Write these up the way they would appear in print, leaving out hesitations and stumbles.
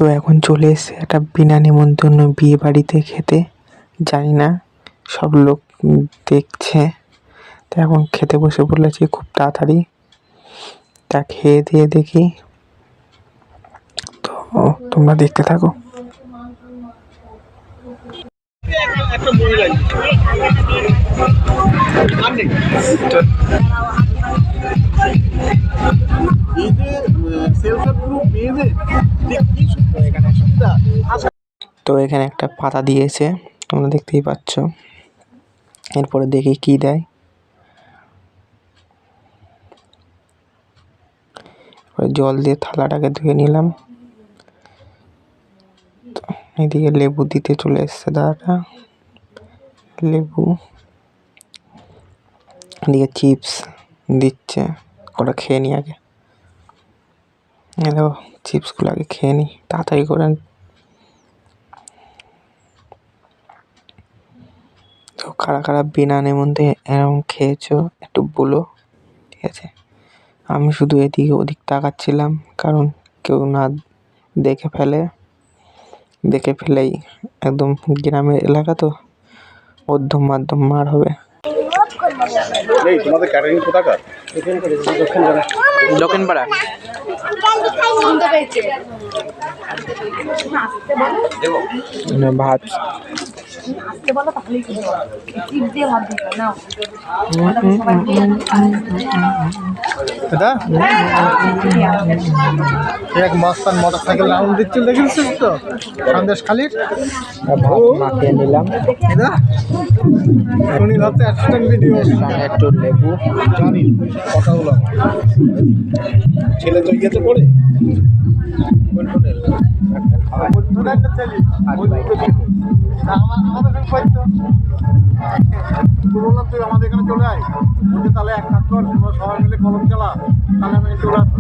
তো এখন চলে এসেছে একটা বিনা নিমন্ত্রণ বিয়ে বাড়িতে খেতে। জানি না সব লোক দেখছে, তো এখন খেতে বসে পড়েছি খুব তাড়াতাড়ি। তা খেয়ে দিয়ে দেখি, তো তোমরা দেখতে থাকো। তো এখানে একটা পাতা দিয়েছে, তোমরা দেখতেই পাচ্ছ। এরপরে দেখি কি দেয়। জল দিয়ে থালাটাকে ধুয়ে নিলাম। এদিকে লেবু দিতে চলে এসছে দাদাটা, লেবু। এদিকে চিপস দিচ্ছে, ওটা খেয়ে নি আগে। দেখো চিপসগুলো আগে খেয়ে নি তাড়াতাড়ি করে। তো কারা কারা বিনা নিমন্ত্রণে এরকম খেয়েছো একটু বলো, ঠিক আছে? আমি শুধু এদিকে ওদিক তাকাচ্ছিলাম, কারণ কেউ না দেখে ফেলেই একদম গ্রামের এলাকা, তো অর্ধম মাধ্যম মার হবে। তোমাদের ক্যাটারিং কোথাকার? দক্ষিণপাড়া। ভাত এক মস্তান মোটরসাইকেল রাউন্ড দিচ্ছিল, দেখেছিস তো সন্দেশ খালির? ভাত মাখিয়ে নিলাম, উনি ভাবতে অ্যাসিস্ট্যান্ট ভিডিও। একটু লেবু। জানি কথা হলো ছেলে তো ইয়েতে পড়ে বললাম তুই আমাদের এখানে চলে আয়, বলছে তাহলে এক কাজ কর, তোমরা সবাই মিলে কলম চালা, তাহলে আমি চলে আসবো।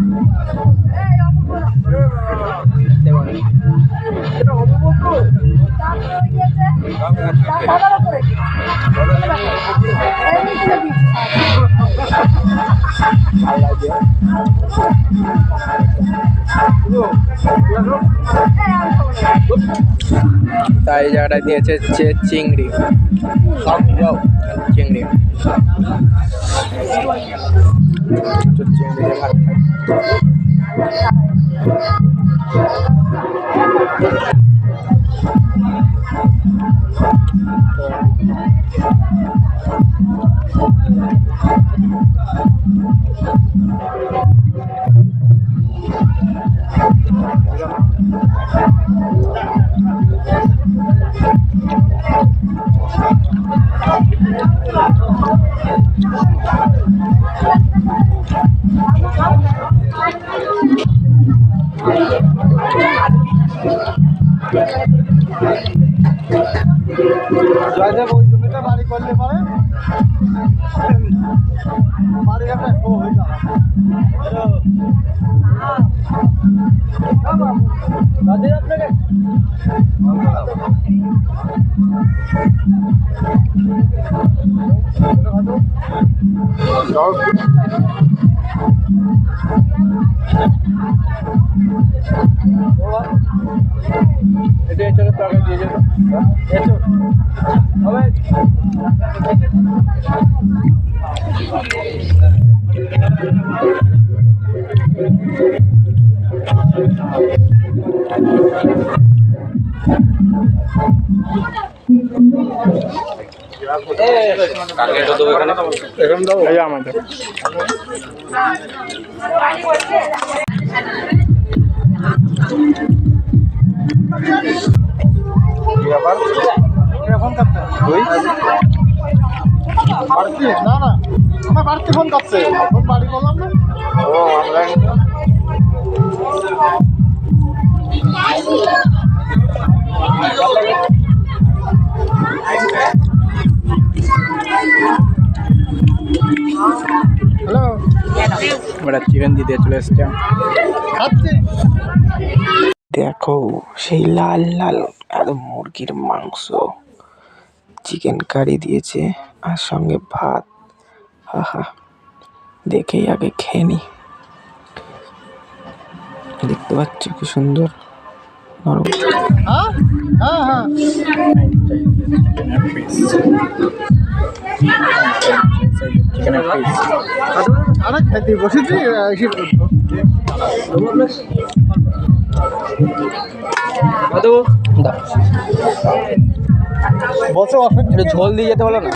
তাই জায়গাটা দিয়েছে চিংড়ি। চিংড়ি দিয়ে ভাত খাই। জয়দেব ওই জমিটা বাড়ি করলে পরে বাড়ি একটা শো হয়ে যাবে। এটা টাকা দিয়ে যাবে। আমাদের ফোন করতে না না আমার বাড়িতে ফোন করছে, ফোন বাড়ি বললাম না। ও অনলাইন হ্যালো, ওরা চিকেন দিতে চলে এসছে। দেখো সেই লাল লাল একদম মুরগির মাংস, চিকেন কারি দিয়েছে আর সঙ্গে ভাত। আহা, দেখেই আগে খেয়ে নি। দেখতে পাচ্ছ কি সুন্দর হ্যাঁ হ্যাঁ হ্যাঁ আরে খেতে বসেছি এসে বসে একটু ঝোল দিয়ে যেতে বলো না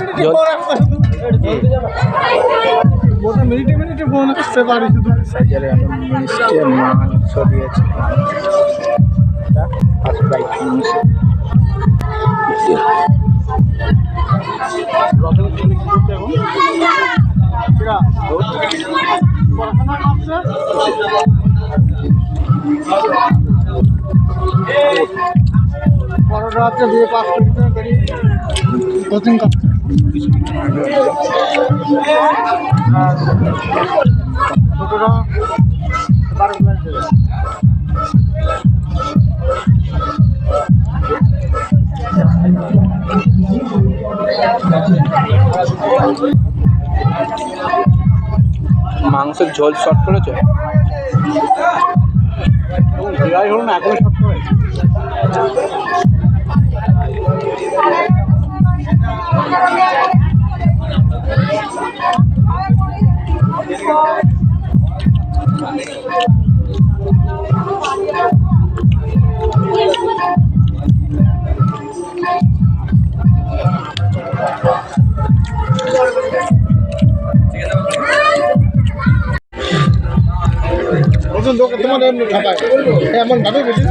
ঝোল মিনিটে মিনিটে ফোন আসতে পারি শুধু সাইকেলে এখন মিষ্টি মাংস দিয়েছে পড়াশোনা করছে পরোটা হচ্ছে দিয়ে 5 মিনিট কোচিং করছে ছোটরা 12 ক্লাস দেবে মাংসের ঝোল শর্ট করেছো যাই হলো না এখন সব করে তোমার এমন ভাবে বেশি